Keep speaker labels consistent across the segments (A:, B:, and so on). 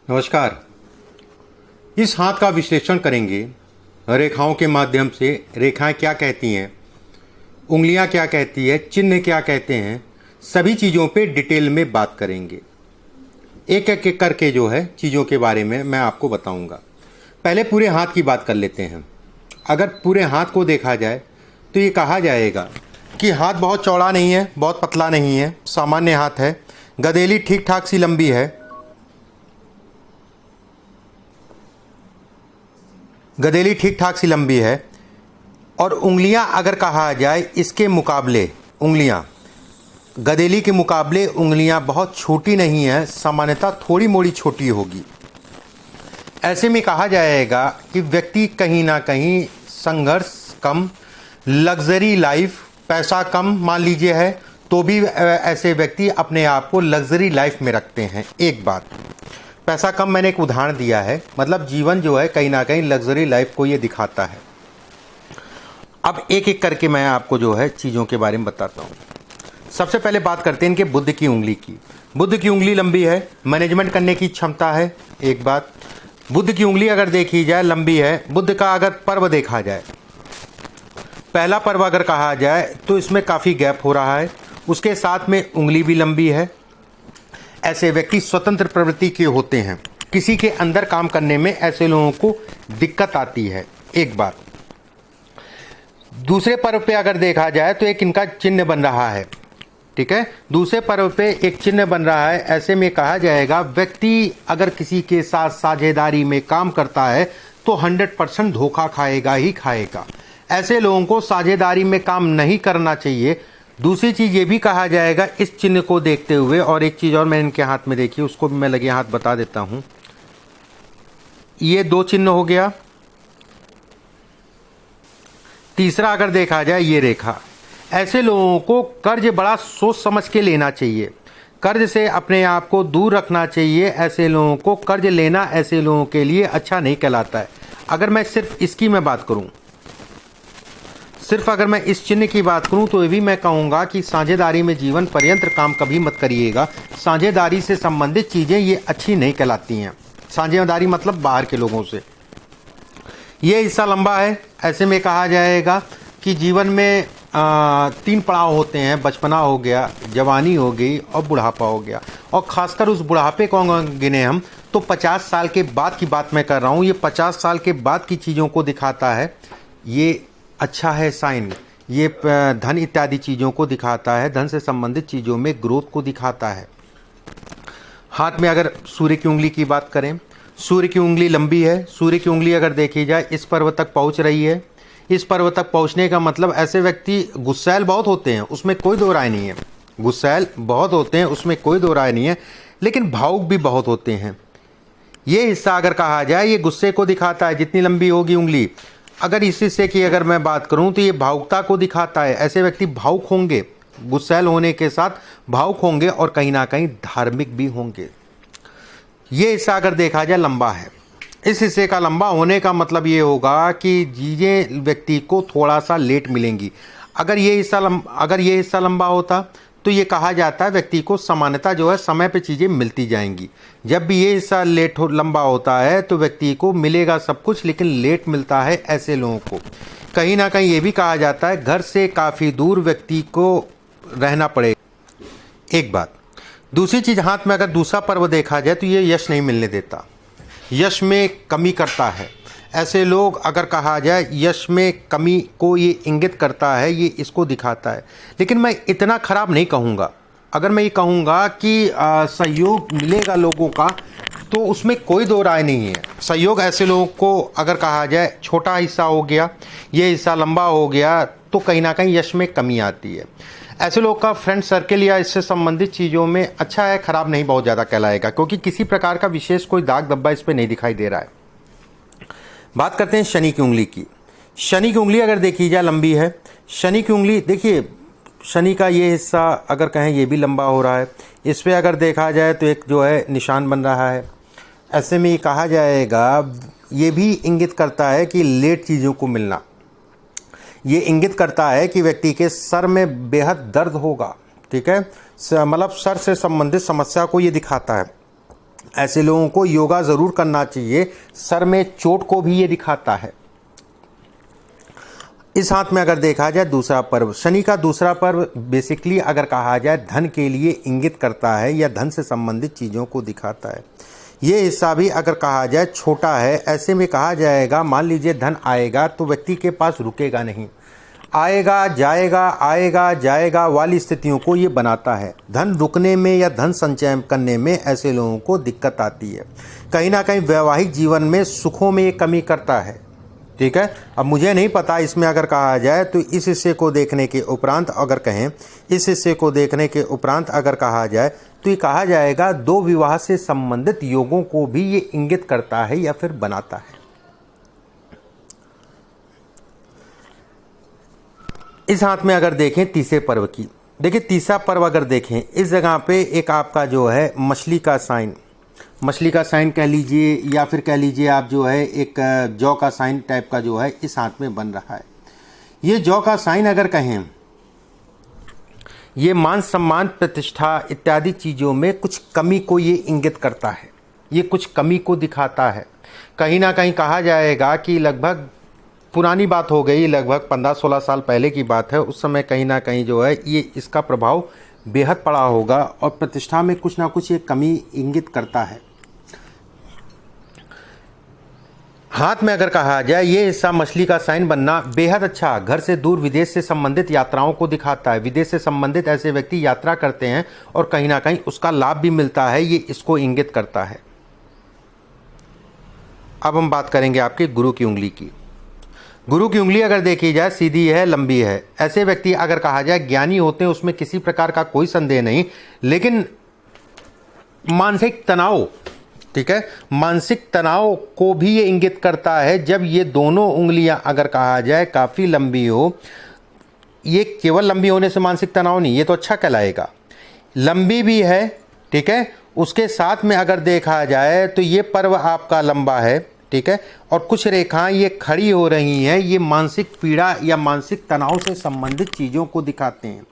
A: नमस्कार। इस हाथ का विश्लेषण करेंगे। रेखाओं के माध्यम से रेखाएं क्या कहती हैं, उंगलियां क्या कहती है, चिन्ह क्या कहते हैं, सभी चीज़ों पे डिटेल में बात करेंगे। एक एक करके जो है चीज़ों के बारे में मैं आपको बताऊंगा। पहले पूरे हाथ की बात कर लेते हैं। अगर पूरे हाथ को देखा जाए तो ये कहा जाएगा कि हाथ बहुत चौड़ा नहीं है, बहुत पतला नहीं है, सामान्य हाथ है। गदेली ठीक ठाक सी लंबी है। गदेली ठीक ठाक सी लंबी है। और उंगलियां अगर कहा जाए इसके मुकाबले, उंगलियां गदेली के मुकाबले उंगलियां बहुत छोटी नहीं है, सामान्यतः थोड़ी मोड़ी छोटी होगी। ऐसे में कहा जाएगा कि व्यक्ति कहीं ना कहीं संघर्ष कम, लग्जरी लाइफ, पैसा कम मान लीजिए है तो भी ऐसे व्यक्ति अपने आप को लग्जरी लाइफ में रखते हैं। एक बात, पैसा कम मैंने एक उदाहरण दिया है, मतलब जीवन जो है कहीं ना कहीं लग्जरी लाइफ को ये दिखाता है। अब एक एक करके मैं आपको जो है चीज़ों के बारे में बताता हूँ। सबसे पहले बात करते हैं इनके बुद्ध की उंगली की। बुद्ध की उंगली लंबी है, मैनेजमेंट करने की क्षमता है। एक बात, बुद्ध की उंगली अगर देखी जाए लंबी है। बुद्ध का अगर पर्व देखा जाए, पहला पर्व अगर कहा जाए तो इसमें काफ़ी गैप हो रहा है, उसके साथ में उंगली भी लंबी है। ऐसे व्यक्ति स्वतंत्र प्रवृत्ति के होते हैं, किसी के अंदर काम करने में ऐसे लोगों को दिक्कत आती है। एक बात, दूसरे पर्व पे अगर देखा जाए तो एक इनका चिन्ह बन रहा है, ठीक है। दूसरे पर्व पे एक चिन्ह बन रहा है। ऐसे में कहा जाएगा व्यक्ति अगर किसी के साथ साझेदारी में काम करता है तो 100% धोखा खाएगा ही खाएगा। ऐसे लोगों को साझेदारी में काम नहीं करना चाहिए। दूसरी चीज़ ये भी कहा जाएगा इस चिन्ह को देखते हुए, और एक चीज़ और मैंने इनके हाथ में देखी, उसको भी मैं लगे हाथ बता देता हूँ। ये दो चिन्ह हो गया। तीसरा अगर देखा जाए ये रेखा। ऐसे लोगों को कर्ज बड़ा सोच समझ के लेना चाहिए, कर्ज से अपने आप को दूर रखना चाहिए। ऐसे लोगों को कर्ज लेना ऐसे लोगों के लिए अच्छा नहीं कहलाता है। अगर मैं सिर्फ इसकी मैं बात करूं, सिर्फ अगर मैं इस चिन्ह की बात करूं तो ये भी मैं कहूँगा कि साझेदारी में जीवन पर्यंत काम कभी मत करिएगा। साझेदारी से संबंधित चीज़ें ये अच्छी नहीं कहलाती हैं। साझेदारी मतलब बाहर के लोगों से। ये हिस्सा लंबा है। ऐसे में कहा जाएगा कि जीवन में 3 पड़ाव होते हैं, बचपना हो गया, जवानी हो गई और बुढ़ापा हो गया। और ख़ासकर उस बुढ़ापे को गिने हम तो 50 साल के बाद की बात मैं कर रहा हूँ। ये 50 साल के बाद की चीज़ों को दिखाता है। ये अच्छा है साइन। ये धन इत्यादि चीज़ों को दिखाता है, धन से संबंधित चीज़ों में ग्रोथ को दिखाता है। हाथ में अगर सूर्य की उंगली की बात करें, सूर्य की उंगली लंबी है। सूर्य की उंगली अगर देखी जाए इस पर्व तक पहुंच रही है। इस पर्व तक पहुंचने का मतलब ऐसे व्यक्ति गुस्सैल बहुत होते हैं, उसमें कोई दो राय नहीं है। गुस्सैल बहुत होते हैं, उसमें कोई दो राय नहीं है, लेकिन भावुक भी बहुत होते हैं। ये हिस्सा अगर कहा जाए ये गुस्से को दिखाता है। जितनी लंबी होगी उंगली, अगर इस हिस्से की अगर मैं बात करूं तो ये भावुकता को दिखाता है। ऐसे व्यक्ति भावुक होंगे, गुस्सैल होने के साथ भावुक होंगे और कहीं ना कहीं धार्मिक भी होंगे। ये हिस्सा अगर देखा जाए लंबा है। इस हिस्से का लंबा होने का मतलब ये होगा कि चीज़ें व्यक्ति को थोड़ा सा लेट मिलेंगी। अगर ये हिस्सा लंबा होता तो ये कहा जाता है व्यक्ति को सामान्यतः जो है समय पे चीज़ें मिलती जाएंगी। जब भी ये हिस्सा लंबा होता है तो व्यक्ति को मिलेगा सब कुछ, लेकिन लेट मिलता है ऐसे लोगों को। कहीं ना कहीं ये भी कहा जाता है घर से काफ़ी दूर व्यक्ति को रहना पड़ेगा। एक बात, दूसरी चीज़, हाथ में अगर दूसरा पर्व देखा जाए तो ये यश नहीं मिलने देता, यश में कमी करता है। ऐसे लोग अगर कहा जाए यश में कमी को ये इंगित करता है, ये इसको दिखाता है। लेकिन मैं इतना खराब नहीं कहूँगा। अगर मैं ये कहूँगा कि सहयोग मिलेगा लोगों का तो उसमें कोई दो राय नहीं है। सहयोग ऐसे लोगों को अगर कहा जाए छोटा हिस्सा हो गया, ये हिस्सा लंबा हो गया तो कहीं ना कहीं यश में कमी आती है। ऐसे लोग का फ्रेंड सर्कल या इससे संबंधित चीज़ों में अच्छा है, खराब नहीं बहुत ज़्यादा कहलाएगा, क्योंकि किसी प्रकार का विशेष कोई दाग धब्बा इस पर नहीं दिखाई दे रहा है। बात करते हैं शनि की उंगली की। शनि की उंगली अगर देखी जाए लंबी है। शनि की उंगली देखिए, शनि का ये हिस्सा अगर कहें ये भी लंबा हो रहा है। इस पर अगर देखा जाए तो एक जो है निशान बन रहा है। ऐसे में ये कहा जाएगा, ये भी इंगित करता है कि लेट चीज़ों को मिलना। ये इंगित करता है कि व्यक्ति के सर में बेहद दर्द होगा, ठीक है, मतलब सर से संबंधित समस्या को ये दिखाता है। ऐसे लोगों को योगा ज़रूर करना चाहिए। सर में चोट को भी ये दिखाता है। इस हाथ में अगर देखा जाए दूसरा पर्व, शनि का दूसरा पर्व बेसिकली अगर कहा जाए धन के लिए इंगित करता है या धन से संबंधित चीज़ों को दिखाता है। ये हिस्सा भी अगर कहा जाए छोटा है। ऐसे में कहा जाएगा, मान लीजिए धन आएगा तो व्यक्ति के पास रुकेगा नहीं, आएगा जाएगा वाली स्थितियों को ये बनाता है। धन रुकने में या धन संचय करने में ऐसे लोगों को दिक्कत आती है। कहीं ना कहीं वैवाहिक जीवन में सुखों में ये कमी करता है। ठीक है, अब मुझे नहीं पता इसमें अगर कहा जाए तो इस हिस्से को देखने के उपरांत अगर कहें, इस हिस्से को देखने के उपरांत अगर कहा जाए तो ये कहा जाएगा दो विवाह से संबंधित योगों को भी ये इंगित करता है या फिर बनाता है। इस हाथ में अगर देखें तीसरे पर्व की, देखिए तीसरा पर्व अगर देखें, इस जगह पे एक आपका जो है मछली का साइन कह लीजिए या फिर कह लीजिए आप जो है एक जौ का साइन टाइप का जो है इस हाथ में बन रहा है। ये जौ का साइन अगर कहें, ये मान सम्मान प्रतिष्ठा इत्यादि चीज़ों में कुछ कमी को ये इंगित करता है, ये कुछ कमी को दिखाता है। कहीं ना कहीं कहा जाएगा कि लगभग पुरानी बात हो गई, लगभग 15-16 साल पहले की बात है। उस समय कहीं ना कहीं जो है ये इसका प्रभाव बेहद पड़ा होगा और प्रतिष्ठा में कुछ ना कुछ ये कमी इंगित करता है। हाथ में अगर कहा जाए ये हिस्सा मछली का साइन बनना बेहद अच्छा, घर से दूर विदेश से संबंधित यात्राओं को दिखाता है। विदेश से संबंधित ऐसे व्यक्ति यात्रा करते हैं और कहीं ना कहीं उसका लाभ भी मिलता है, ये इसको इंगित करता है। अब हम बात करेंगे आपके गुरु की उंगली की। गुरु की उंगली अगर देखी जाए सीधी है, लंबी है। ऐसे व्यक्ति अगर कहा जाए ज्ञानी होते हैं, उसमें किसी प्रकार का कोई संदेह नहीं, लेकिन मानसिक तनाव, ठीक है, मानसिक तनाव को भी ये इंगित करता है। जब ये दोनों उंगलियां अगर कहा जाए काफ़ी लंबी हो, ये केवल लंबी होने से मानसिक तनाव नहीं, ये तो अच्छा कहलाएगा, लंबी भी है, ठीक है। उसके साथ में अगर देखा जाए तो ये पर्व आपका लंबा है, ठीक है, और कुछ रेखाएं ये खड़ी हो रही हैं, ये मानसिक पीड़ा या मानसिक तनाव से संबंधित चीज़ों को दिखाते हैं।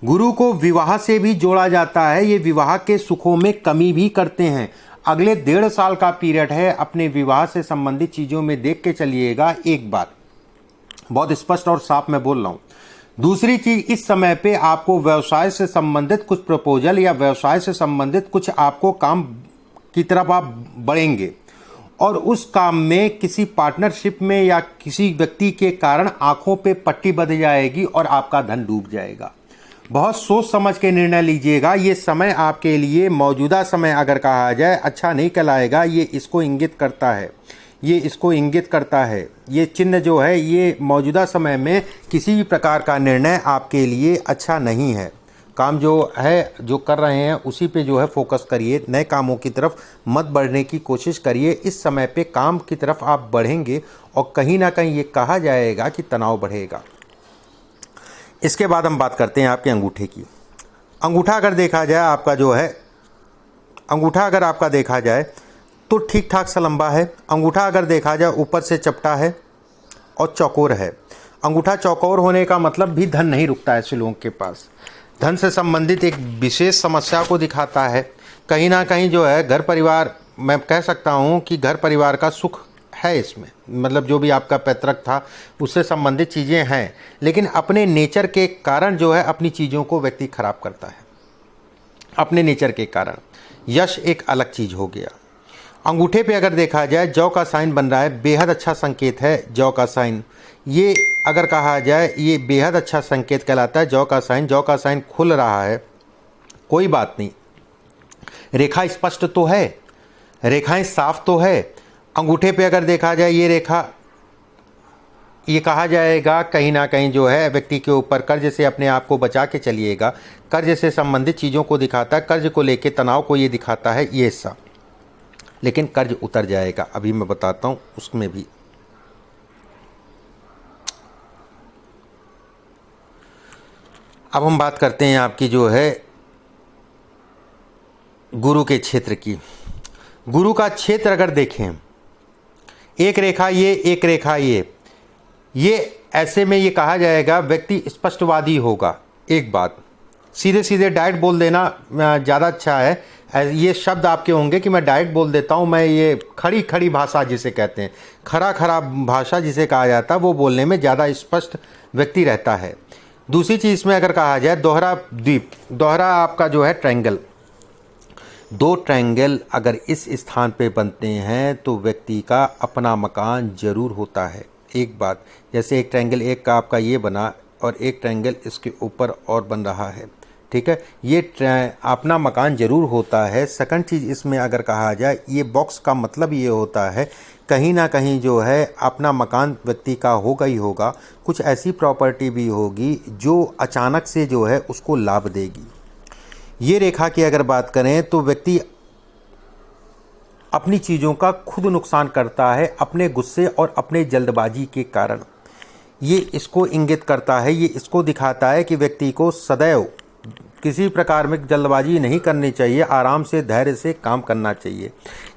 A: गुरु को विवाह से भी जोड़ा जाता है, ये विवाह के सुखों में कमी भी करते हैं। अगले 1.5 साल का पीरियड है, अपने विवाह से संबंधित चीज़ों में देख के चलिएगा। एक बात बहुत स्पष्ट और साफ मैं बोल रहा हूँ। दूसरी चीज़, इस समय पे आपको व्यवसाय से संबंधित कुछ प्रपोजल या व्यवसाय से संबंधित कुछ आपको काम की तरफ आप बढ़ेंगे और उस काम में किसी पार्टनरशिप में या किसी व्यक्ति के कारण आंखों पे पट्टी बंध जाएगी और आपका धन डूब जाएगा। बहुत सोच समझ के निर्णय लीजिएगा। ये समय आपके लिए, मौजूदा समय अगर कहा जाए, अच्छा नहीं कहलाएगा। ये इसको इंगित करता है, ये इसको इंगित करता है। ये चिन्ह जो है ये मौजूदा समय में किसी भी प्रकार का निर्णय आपके लिए अच्छा नहीं है। काम जो है, जो कर रहे हैं उसी पे जो है फोकस करिए, नए कामों की तरफ मत बढ़ने की कोशिश करिए। इस समय पे काम की तरफ आप बढ़ेंगे और कहीं ना कहीं ये कहा जाएगा कि तनाव बढ़ेगा। इसके बाद हम बात करते हैं आपके अंगूठे की। अंगूठा अगर देखा जाए आपका जो है, अंगूठा अगर आपका देखा जाए तो ठीक ठाक सा लंबा है। अंगूठा अगर देखा जाए ऊपर से चपटा है और चौकोर है। अंगूठा चौकोर होने का मतलब भी धन नहीं रुकता ऐसे लोगों के पास। धन से संबंधित एक विशेष समस्या को दिखाता है। कहीं ना कहीं जो है घर परिवार, मैं कह सकता हूँ कि घर परिवार का सुख है इसमें, मतलब जो भी आपका पैतृक था उससे संबंधित चीज़ें हैं, लेकिन अपने नेचर के कारण जो है अपनी चीज़ों को व्यक्ति खराब करता है, अपने नेचर के कारण। यश एक अलग चीज़ हो गया। अंगूठे पे अगर देखा जाए जौ का साइन बन रहा है, बेहद अच्छा संकेत है जौ का साइन। ये अगर कहा जाए ये बेहद अच्छा संकेत कहलाता है जौ का साइन खुल रहा है, कोई बात नहीं। रेखा स्पष्ट तो है, रेखाएं साफ तो है। अंगूठे पे अगर देखा जाए ये रेखा, ये कहा जाएगा कहीं ना कहीं जो है व्यक्ति के ऊपर कर्ज से अपने आप को बचा के चलिएगा। कर्ज से संबंधित चीज़ों को दिखाता है, कर्ज को लेके तनाव को ये दिखाता है ये हिस्सा, लेकिन कर्ज उतर जाएगा, अभी मैं बताता हूँ उसमें भी। अब हम बात करते हैं आपकी जो है गुरु के क्षेत्र की। गुरु का क्षेत्र अगर देखें, एक रेखा ये, एक रेखा ये ऐसे में ये कहा जाएगा व्यक्ति स्पष्टवादी होगा। एक बात सीधे सीधे डायरेक्ट बोल देना ज़्यादा अच्छा है। ये शब्द आपके होंगे कि मैं डायरेक्ट बोल देता हूँ, मैं ये खड़ी खड़ी भाषा जिसे कहते हैं, खरा खरा भाषा जिसे कहा जाता है, वो बोलने में ज़्यादा स्पष्ट व्यक्ति रहता है। दूसरी चीज़ इसमें अगर कहा जाए दोहरा द्वीप, दोहरा आपका जो है ट्रायंगल, दो ट्रायंगल अगर इस स्थान पे बनते हैं तो व्यक्ति का अपना मकान जरूर होता है। एक बात, जैसे एक ट्रायंगल एक का आपका ये बना और एक ट्रायंगल इसके ऊपर और बन रहा है, ठीक है, ये अपना मकान जरूर होता है। सेकंड चीज़ इसमें अगर कहा जाए, ये बॉक्स का मतलब ये होता है कहीं ना कहीं जो है अपना मकान व्यक्ति का होगा ही होगा, कुछ ऐसी प्रॉपर्टी भी होगी जो अचानक से जो है उसको लाभ देगी। ये रेखा की अगर बात करें तो व्यक्ति अपनी चीज़ों का खुद नुकसान करता है अपने गुस्से और अपने जल्दबाजी के कारण। ये इसको इंगित करता है, ये इसको दिखाता है कि व्यक्ति को सदैव किसी प्रकार में जल्दबाजी नहीं करनी चाहिए, आराम से धैर्य से काम करना चाहिए।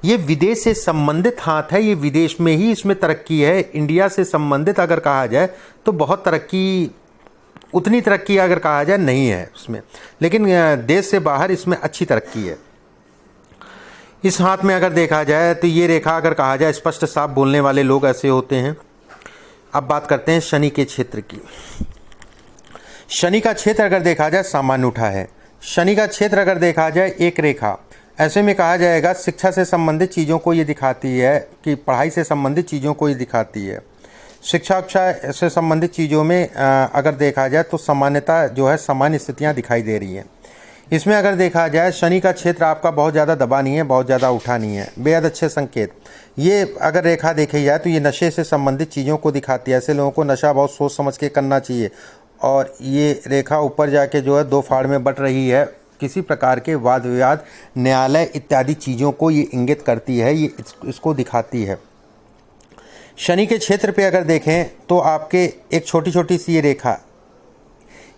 A: ये विदेश से संबंधित हाथ है, ये विदेश में ही इसमें तरक्की है। इंडिया से संबंधित अगर कहा जाए तो बहुत तरक्की, उतनी तरक्की अगर कहा जाए नहीं है इसमें, लेकिन देश से बाहर इसमें अच्छी तरक्की है। इस हाथ में अगर देखा जाए तो ये रेखा अगर कहा जाए, स्पष्ट साफ बोलने वाले लोग ऐसे होते हैं। अब बात करते हैं शनि के क्षेत्र की। शनि का क्षेत्र अगर देखा जाए सामान्य उठा है। शनि का क्षेत्र अगर देखा जाए एक रेखा, ऐसे में कहा जाएगा शिक्षा से संबंधित चीज़ों को ये दिखाती है कि पढ़ाई से संबंधित चीज़ों को ये दिखाती है। शिक्षा से संबंधित चीज़ों में अगर देखा जाए तो सामान्यता जो है सामान्य स्थितियाँ दिखाई दे रही हैं। इसमें अगर देखा जाए शनि का क्षेत्र आपका बहुत ज़्यादा दबा नहीं है, बहुत ज़्यादा उठा नहीं है, बेहद अच्छे संकेत। ये अगर रेखा देखी जाए तो ये नशे से संबंधित चीज़ों को दिखाती है। ऐसे लोगों को नशा बहुत सोच समझ के करना चाहिए। और ये रेखा ऊपर जाके जो है दो फाड़ में बट रही है, किसी प्रकार के वाद विवाद, न्यायालय इत्यादि चीज़ों को ये इंगित करती है, ये इसको दिखाती है। शनि के क्षेत्र पे अगर देखें तो आपके एक छोटी छोटी सी ये रेखा,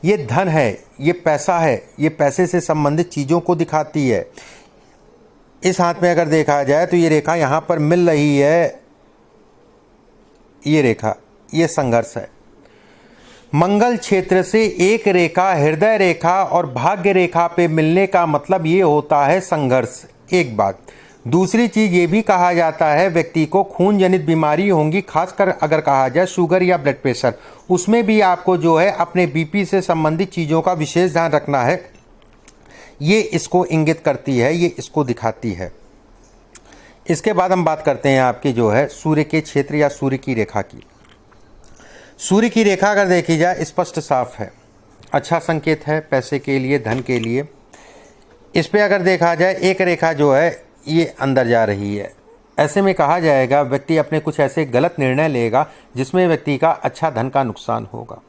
A: ये धन है, ये पैसा है, ये पैसे से संबंधित चीज़ों को दिखाती है। इस हाथ में अगर देखा जाए तो ये रेखा यहाँ पर मिल रही है, ये रेखा, ये संघर्ष है। मंगल क्षेत्र से एक रेखा हृदय रेखा और भाग्य रेखा पे मिलने का मतलब ये होता है संघर्ष, एक बात। दूसरी चीज़ ये भी कहा जाता है व्यक्ति को खून जनित बीमारी होंगी, खासकर अगर कहा जाए शुगर या ब्लड प्रेशर, उसमें भी आपको जो है अपने बीपी से संबंधित चीज़ों का विशेष ध्यान रखना है। ये इसको इंगित करती है, ये इसको दिखाती है। इसके बाद हम बात करते हैं आपकी जो है सूर्य के क्षेत्र या सूर्य की रेखा की। सूर्य की रेखा अगर देखी जाए स्पष्ट साफ है, अच्छा संकेत है पैसे के लिए, धन के लिए। इस पे अगर देखा जाए एक रेखा जो है ये अंदर जा रही है। ऐसे में कहा जाएगा व्यक्ति अपने कुछ ऐसे गलत निर्णय लेगा जिसमें व्यक्ति का अच्छा धन का नुकसान होगा।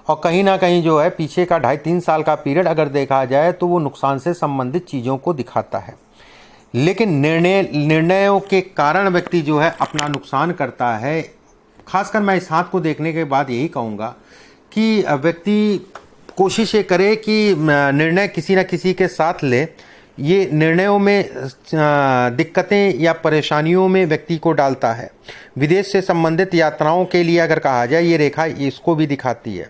A: और कहीं ना कहीं जो है पीछे का 2.5-3 साल का पीरियड अगर देखा जाए तो वो नुकसान से संबंधित चीज़ों को दिखाता है। लेकिन निर्णयों के कारण व्यक्ति जो है अपना नुकसान करता है। खासकर मैं इस हाथ को देखने के बाद यही कहूँगा कि व्यक्ति कोशिश ये करे कि निर्णय किसी न किसी के साथ ले। ये निर्णयों में दिक्कतें या परेशानियों में व्यक्ति को डालता है। विदेश से संबंधित यात्राओं के लिए अगर कहा जाए ये रेखा इसको भी दिखाती है।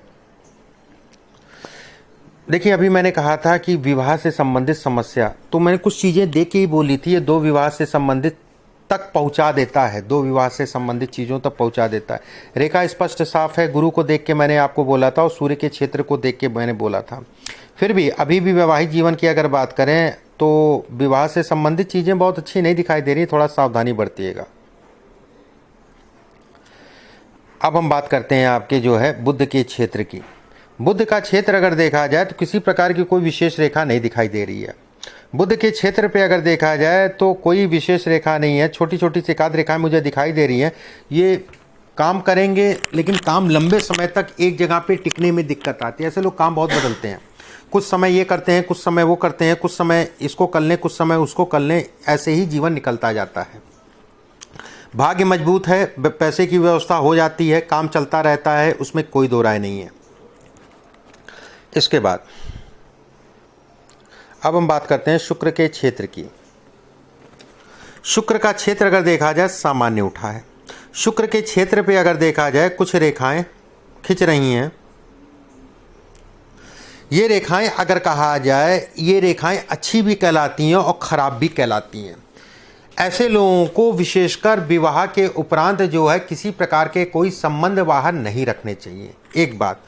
A: देखिए अभी मैंने कहा था कि विवाह से संबंधित समस्या, तो मैंने कुछ चीज़ें देख के ही बोली थी। ये दो विवाह से संबंधित तक पहुंचा देता है, दो विवाह से संबंधित चीज़ों तक पहुंचा देता है। रेखा स्पष्ट साफ है। गुरु को देख के मैंने आपको बोला था और सूर्य के क्षेत्र को देख के मैंने बोला था। फिर भी अभी भी वैवाहिक जीवन की अगर बात करें तो विवाह से संबंधित चीज़ें बहुत अच्छी नहीं दिखाई दे रही, थोड़ा सावधानी बरतिएगा। अब हम बात करते हैं आपके जो है बुध के क्षेत्र की। बुध का क्षेत्र अगर देखा जाए तो किसी प्रकार की कोई विशेष रेखा नहीं दिखाई दे रही है। बुध के क्षेत्र पे अगर देखा जाए तो कोई विशेष रेखा नहीं है, छोटी छोटी सी एकाध रेखाएं मुझे दिखाई दे रही हैं। ये काम करेंगे लेकिन काम लंबे समय तक एक जगह पे टिकने में दिक्कत आती है। ऐसे लोग काम बहुत बदलते हैं, कुछ समय ये करते हैं, कुछ समय वो करते हैं, कुछ समय इसको कर लें, कुछ समय उसको कर लें, ऐसे ही जीवन निकलता जाता है। भाग्य मजबूत है, पैसे की व्यवस्था हो जाती है, काम चलता रहता है, उसमें कोई दो राय नहीं है। इसके बाद अब हम बात करते हैं शुक्र के क्षेत्र की। शुक्र का क्षेत्र अगर देखा जाए सामान्य उठा है। शुक्र के क्षेत्र पे अगर देखा जाए कुछ रेखाएं खिंच रही हैं। ये रेखाएं अगर कहा जाए, ये रेखाएं अच्छी भी कहलाती हैं और ख़राब भी कहलाती हैं। ऐसे लोगों को विशेषकर विवाह के उपरांत जो है किसी प्रकार के कोई संबंध बाहर नहीं रखने चाहिए। एक बात,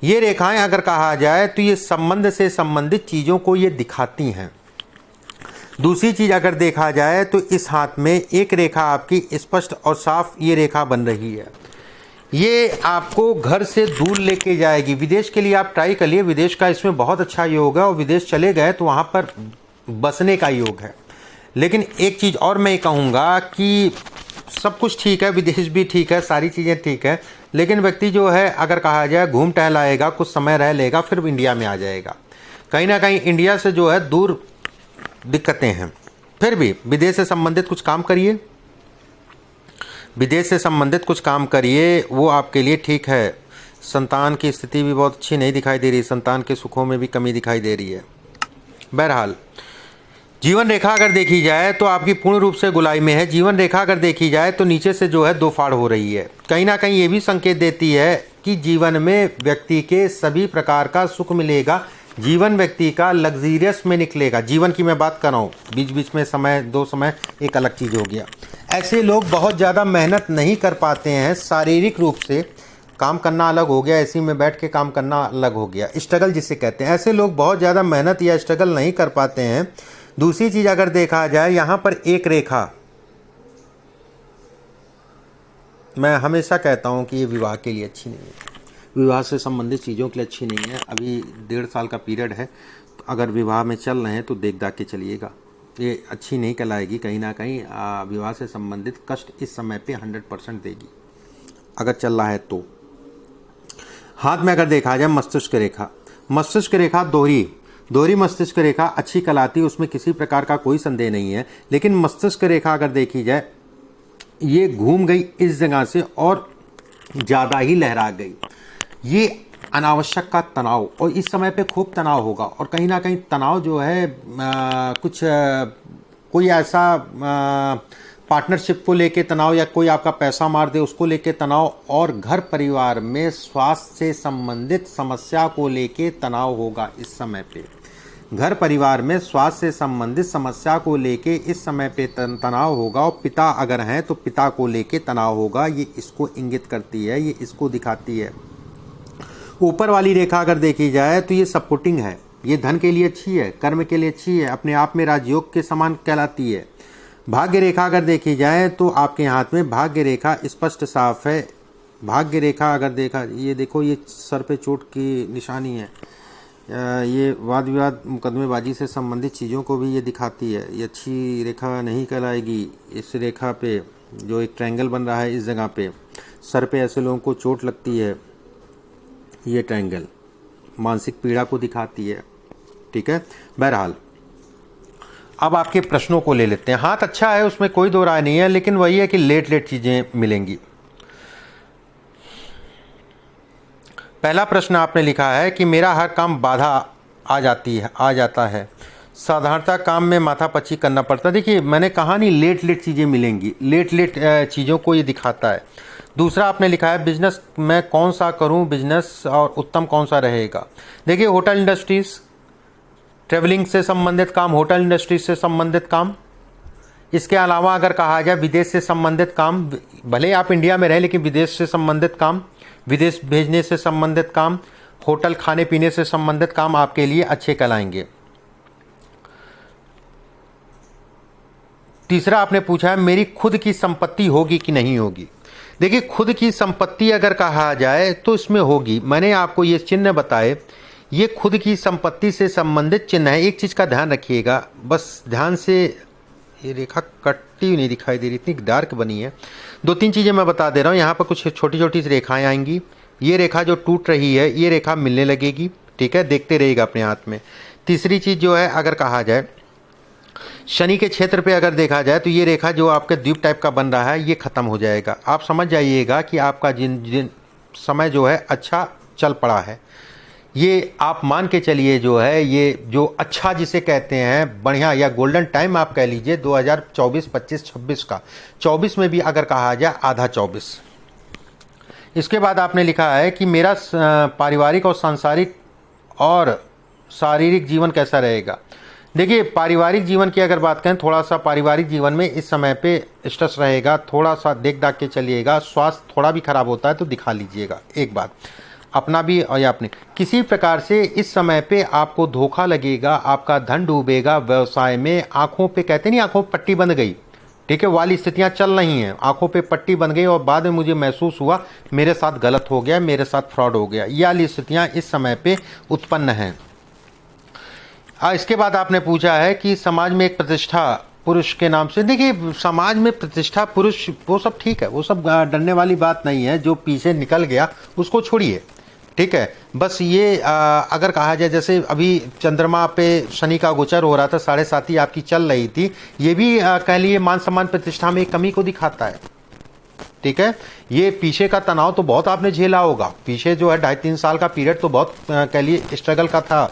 A: ये रेखाएं अगर कहा जाए तो ये संबंध से संबंधित चीज़ों को ये दिखाती हैं। दूसरी चीज़ अगर देखा जाए तो इस हाथ में एक रेखा आपकी स्पष्ट और साफ ये रेखा बन रही है, ये आपको घर से दूर लेके जाएगी। विदेश के लिए आप ट्राई करिए, विदेश का इसमें बहुत अच्छा योग है और विदेश चले गए तो वहाँ पर बसने का योग है। लेकिन एक चीज़ और मैं कहूँगा कि सब कुछ ठीक है, विदेश भी ठीक है, सारी चीज़ें ठीक है, लेकिन व्यक्ति जो है अगर कहा जाए घूम टहलाएगा, कुछ समय रह लेगा, फिर इंडिया में आ जाएगा। कहीं ना कहीं इंडिया से जो है दूर दिक्कतें हैं। फिर भी विदेश से संबंधित कुछ काम करिए, विदेश से संबंधित कुछ काम करिए, वो आपके लिए ठीक है। संतान की स्थिति भी बहुत अच्छी नहीं दिखाई दे रही, संतान के सुखों में भी कमी दिखाई दे रही है। बहरहाल जीवन रेखा अगर देखी जाए तो आपकी पूर्ण रूप से गुलाई में है। जीवन रेखा अगर देखी जाए तो नीचे से जो है दो फाड़ हो रही है, कहीं ना कहीं ये भी संकेत देती है कि जीवन में व्यक्ति के सभी प्रकार का सुख मिलेगा, जीवन व्यक्ति का लग्जीरियस में निकलेगा। जीवन की मैं बात कर रहा हूँ, बीच बीच में समय दो समय एक अलग चीज़ हो गया। ऐसे लोग बहुत ज़्यादा मेहनत नहीं कर पाते हैं, शारीरिक रूप से काम करना अलग हो गया, एसी में बैठ के काम करना अलग हो गया, स्ट्रगल जिसे कहते हैं। ऐसे लोग बहुत ज़्यादा मेहनत या स्ट्रगल नहीं कर पाते हैं। दूसरी चीज़ अगर देखा जाए, यहाँ पर एक रेखा, मैं हमेशा कहता हूँ कि ये विवाह के लिए अच्छी नहीं है, विवाह से संबंधित चीज़ों के लिए अच्छी नहीं है। अभी 1.5 साल का पीरियड है, तो अगर विवाह में चल रहे हैं तो देख दाख के चलिएगा, ये अच्छी नहीं कहलाएगी। कहीं ना कहीं विवाह से संबंधित कष्ट इस समय पे 100% देगी अगर चल रहा है तो। हाथ में अगर देखा जाए मस्तिष्क रेखा, मस्तिष्क रेखा दोहरी मस्तिष्क रेखा अच्छी कहलाती है, उसमें किसी प्रकार का कोई संदेह नहीं है। लेकिन मस्तिष्क रेखा अगर देखी जाए, ये घूम गई इस जगह से और ज़्यादा ही लहरा गई, ये अनावश्यक का तनाव, और इस समय पे खूब तनाव होगा। और कहीं ना कहीं तनाव जो है कोई ऐसा पार्टनरशिप को लेके तनाव, या कोई आपका पैसा मार दे उसको लेके तनाव, और घर परिवार में स्वास्थ्य से संबंधित समस्या को लेके तनाव होगा इस समय पे। घर परिवार में स्वास्थ्य से संबंधित समस्या को लेके इस समय पे तनाव होगा, और पिता अगर हैं तो पिता को लेके तनाव होगा। ये इसको इंगित करती है, ये इसको दिखाती है। ऊपर वाली रेखा अगर देखी जाए तो ये सपोर्टिंग है, ये धन के लिए अच्छी है, कर्म के लिए अच्छी है, अपने आप में राजयोग के समान कहलाती है। भाग्य रेखा अगर देखी जाए तो आपके हाथ में भाग्य रेखा स्पष्ट साफ है। भाग्य रेखा अगर देखा, ये देखो, ये सर पे चोट की निशानी है, ये वाद विवाद मुकदमेबाजी से संबंधित चीज़ों को भी ये दिखाती है। ये अच्छी रेखा नहीं कहलाएगी। इस रेखा पे जो एक ट्रायंगल बन रहा है, इस जगह पे सर पे ऐसे लोगों को चोट लगती है, ये ट्रायंगल मानसिक पीड़ा को दिखाती है। ठीक है, बहरहाल अब आपके प्रश्नों को ले लेते हैं। हाथ अच्छा है, उसमें कोई दो राय नहीं है, लेकिन वही है कि लेट चीज़ें मिलेंगी। पहला प्रश्न आपने लिखा है कि मेरा हर काम बाधा आ जाता है, साधारणतः काम में माथापच्ची करना पड़ता है। देखिए, मैंने कहा नहीं लेट चीज़ें मिलेंगी, लेट चीज़ों को ये दिखाता है। दूसरा आपने लिखा है बिजनेस में कौन सा करूं, बिजनेस और उत्तम कौन सा रहेगा। देखिए, होटल इंडस्ट्रीज़, ट्रेवलिंग से संबंधित काम, होटल इंडस्ट्रीज से संबंधित काम, इसके अलावा अगर कहा जाए विदेश से संबंधित काम, भले आप इंडिया में रहें लेकिन विदेश से संबंधित काम, विदेश भेजने से संबंधित काम, होटल खाने पीने से संबंधित काम आपके लिए अच्छे कहलाएंगे। तीसरा आपने पूछा है मेरी खुद की संपत्ति होगी कि नहीं होगी। देखिए, खुद की संपत्ति अगर कहा जाए तो इसमें होगी। मैंने आपको ये चिन्ह बताए, ये खुद की संपत्ति से संबंधित चिन्ह है। एक चीज़ का ध्यान रखिएगा, बस ध्यान से, ये रेखा कटती हुई नहीं दिखाई दे रही, इतनी डार्क बनी है। 2-3 चीज़ें मैं बता दे रहा हूँ। यहाँ पर कुछ छोटी छोटी रेखाएं आएंगी, ये रेखा जो टूट रही है ये रेखा मिलने लगेगी। ठीक है, देखते रहिएगा अपने हाथ में। तीसरी चीज़ जो है अगर कहा जाए शनि के क्षेत्र पे अगर देखा जाए तो ये रेखा जो आपके द्वीप टाइप का बन रहा है ये ख़त्म हो जाएगा। आप समझ जाइएगा कि आपका जिन समय जो है अच्छा चल पड़ा है, ये आप मान के चलिए जो है, ये जो अच्छा जिसे कहते हैं बढ़िया या गोल्डन टाइम आप कह लीजिए 2024, 25, 26 का, 24 में भी अगर कहा जाए आधा 24। इसके बाद आपने लिखा है कि मेरा पारिवारिक और सांसारिक और शारीरिक जीवन कैसा रहेगा? देखिए, पारिवारिक जीवन की अगर बात करें, थोड़ा सा पारिवारिक जीवन में इस समय पे स्ट्रेस रहेगा, थोड़ा सा देख दाख के चलिएगा। स्वास्थ्य थोड़ा भी खराब होता है तो दिखा लीजिएगा एक बात, अपना भी और या अपने। किसी प्रकार से इस समय पे आपको धोखा लगेगा, आपका धन डूबेगा। व्यवसाय में आंखों पे, कहते नहीं आंखों पे पट्टी बंध गई, ठीक है, वाली स्थितियां चल रही हैं। आंखों पे पट्टी बन गई और बाद में मुझे महसूस हुआ मेरे साथ गलत हो गया, मेरे साथ फ्रॉड हो गया, ये वाली स्थितियां इस समय पे उत्पन्न हैं। इसके बाद आपने पूछा है कि समाज में एक प्रतिष्ठा पुरुष के नाम से। देखिए, समाज में प्रतिष्ठा पुरुष, वो सब ठीक है, वो सब डरने वाली बात नहीं है। जो पीछे निकल गया उसको छोड़िए, ठीक है। बस ये अगर कहा जाए, जैसे अभी चंद्रमा पे शनि का गोचर हो रहा था, 7.5 आपकी चल रही थी, ये भी कह लिए मान सम्मान प्रतिष्ठा में एक कमी को दिखाता है, ठीक है। ये पीछे का तनाव तो बहुत आपने झेला होगा, पीछे जो है 2.5-3 साल का पीरियड तो बहुत कह लिए स्ट्रगल का था।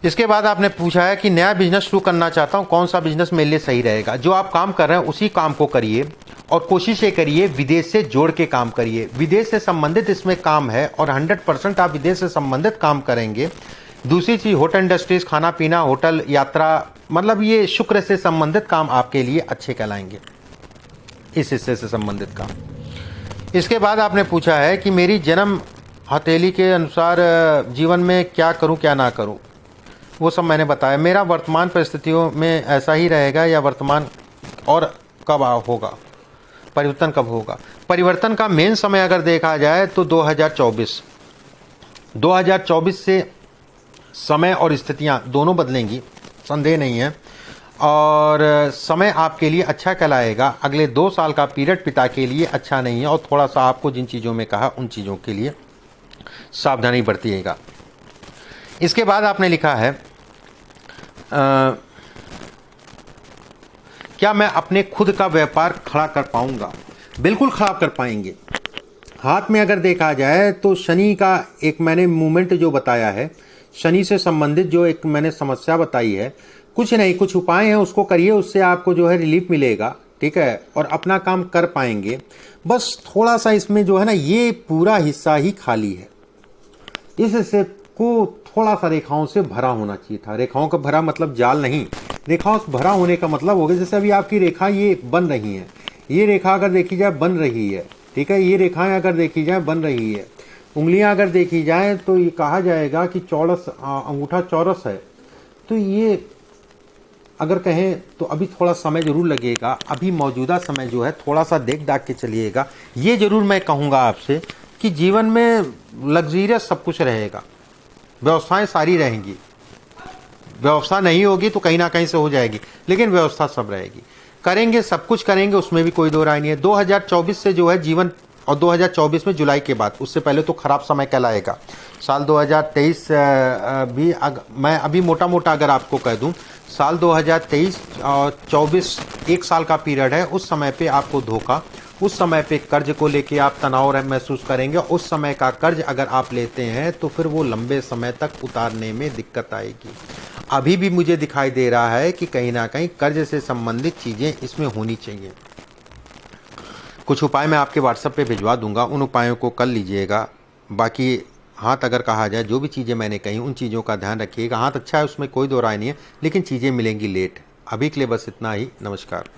A: इसके बाद आपने पूछा है कि नया बिजनेस शुरू करना चाहता हूं, कौन सा बिजनेस मेरे लिए सही रहेगा? जो आप काम कर रहे हैं उसी काम को करिए और कोशिश ये करिए विदेश से जोड़ के काम करिए। विदेश से संबंधित इसमें काम है और 100% आप विदेश से संबंधित काम करेंगे। दूसरी चीज, होटल इंडस्ट्रीज, खाना पीना, होटल, यात्रा, मतलब ये शुक्र से संबंधित काम आपके लिए अच्छे कहलाएंगे, इस हिस्से से संबंधित काम। इसके बाद आपने पूछा है कि मेरी जन्म हथेली के अनुसार जीवन में क्या करूं क्या ना करूं, वो सब मैंने बताया। मेरा वर्तमान परिस्थितियों में ऐसा ही रहेगा या वर्तमान और कब होगा, परिवर्तन कब होगा? परिवर्तन का मेन समय अगर देखा जाए तो 2024 से समय और स्थितियां दोनों बदलेंगी, संदेह नहीं है। और समय आपके लिए अच्छा कहलाएगा। अगले 2 साल का पीरियड पिता के लिए अच्छा नहीं है और थोड़ा सा आपको जिन चीज़ों में कहा उन चीज़ों के लिए सावधानी बरतिएगा। इसके बाद आपने लिखा है क्या मैं अपने खुद का व्यापार खड़ा कर पाऊंगा? बिल्कुल खड़ा कर पाएंगे। हाथ में अगर देखा जाए तो शनि का एक मैंने मूवमेंट जो बताया है, शनि से संबंधित जो एक मैंने समस्या बताई है, कुछ नहीं, कुछ उपाय हैं, उसको करिए, उससे आपको जो है रिलीफ मिलेगा, ठीक है, और अपना काम कर पाएंगे। बस थोड़ा सा इसमें जो है ना, ये पूरा हिस्सा ही खाली है, इस हिस्से को थोड़ा सा रेखाओं से भरा होना चाहिए था। रेखाओं का भरा मतलब जाल नहीं, रेखाओं से भरा होने का मतलब हो गया जैसे अभी आपकी रेखा ये बन रही है, ये रेखा अगर देखी जाए बन रही है, ठीक है, ये रेखाएं अगर देखी जाए बन रही है, उंगलियां अगर देखी जाए तो ये कहा जाएगा कि चौरस, अंगूठा चौरस है। तो ये अगर कहें तो अभी थोड़ा समय जरूर लगेगा, अभी मौजूदा समय जो है थोड़ा सा देख दाख के चलिएगा। ये जरूर मैं कहूँगा आपसे कि जीवन में लग्जरियस सब कुछ रहेगा, व्यवस्थाएं सारी रहेंगी। व्यवस्था नहीं होगी तो कहीं ना कहीं से हो जाएगी, लेकिन व्यवस्था सब रहेगी। करेंगे, सब कुछ करेंगे, उसमें भी कोई दो राय नहीं है। 2024 से जो है जीवन, और 2024 में जुलाई के बाद, उससे पहले तो खराब समय कहलाएगा। साल 2023 भी मैं अभी मोटा मोटा अगर आपको कह दूं, साल 2023 और 24 1 साल का पीरियड है। उस समय पे आपको धोखा, उस समय पे कर्ज को लेके आप तनाव महसूस करेंगे। उस समय का कर्ज अगर आप लेते हैं तो फिर वो लंबे समय तक उतारने में दिक्कत आएगी। अभी भी मुझे दिखाई दे रहा है कि कहीं ना कहीं कर्ज से संबंधित चीज़ें इसमें होनी चाहिए। कुछ उपाय मैं आपके व्हाट्सएप पे भिजवा दूंगा, उन उपायों को कर लीजिएगा। बाकी हाथ अगर कहा जाए, जो भी चीज़ें मैंने कही उन चीज़ों का ध्यान रखिएगा। हाथ अच्छा है, उसमें कोई दो राय नहीं है, लेकिन चीज़ें मिलेंगी लेट। अभी के लिए बस इतना ही। नमस्कार।